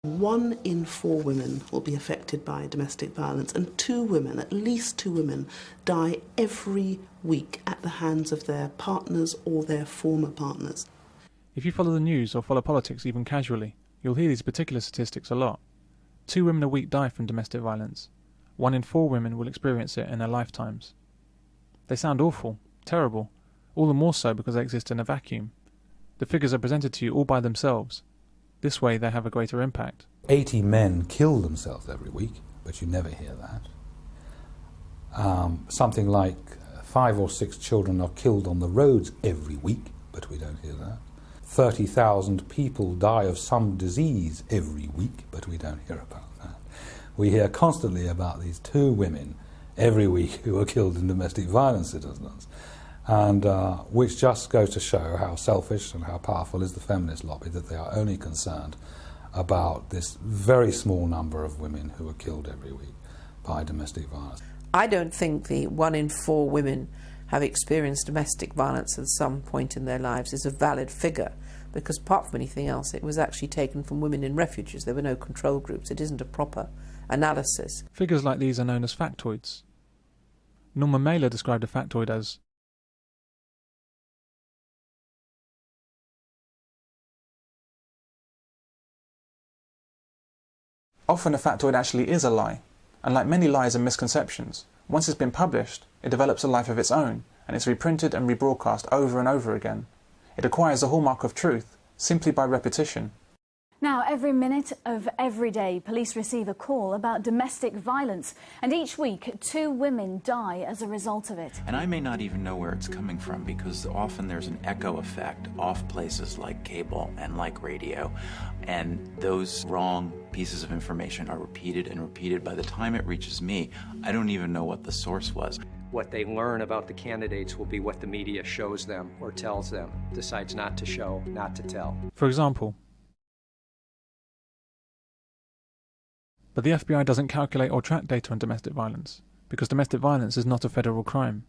1 in 4 women will be affected by domestic violence, and 2 women, at least 2 women, die every week at the hands of their partners or their former partners. If you follow the news or follow politics even casually, you'll hear these particular statistics a lot. 2 women a week die from domestic violence. 1 in 4 women will experience it in their lifetimes. They sound awful, terrible, all the more so because they exist in a vacuum. The figures are presented to you all by themselves. This way they have a greater impact. 80 men kill themselves every week, but you never hear that. Something like 5 or 6 children are killed on the roads every week, but we don't hear that. 30,000 people die of some disease every week, but we don't hear about that. We hear constantly about these 2 women every week who are killed in domestic violence incidents, and which just goes to show how selfish and how powerful is the feminist lobby, that they are only concerned about this very small number of women who are killed every week by domestic violence. I don't think the 1 in 4 women have experienced domestic violence at some point in their lives is a valid figure, because apart from anything else, it was actually taken from women in refuges. There were no control groups. It isn't a proper analysis. Figures like these are known as factoids. Norman Mailer described a factoid as often a factoid actually is a lie, and like many lies and misconceptions, once it's been published, it develops a life of its own, and it's reprinted and rebroadcast over and over again. It acquires the hallmark of truth simply by repetition. Now, every minute of every day, police receive a call about domestic violence, and each week 2 women die as a result of it. And I may not even know where it's coming from, because often there's an echo effect off places like cable and like radio, and those wrong pieces of information are repeated and repeated. By the time it reaches me, I don't even know what the source was. What they learn about the candidates will be what the media shows them or tells them, decides not to show, not to tell. For example, but the FBI doesn't calculate or track data on domestic violence, because domestic violence is not a federal crime.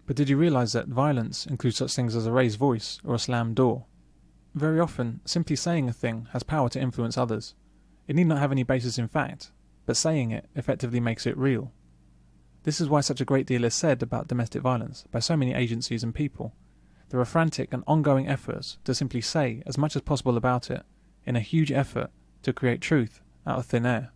But did you realise that violence includes such things as a raised voice or a slammed door? Very often, simply saying a thing has power to influence others. It need not have any basis in fact, but saying it effectively makes it real. This is why such a great deal is said about domestic violence by so many agencies and people. There are frantic and ongoing efforts to simply say as much as possible about it, in a huge effort to create truth out of thin air.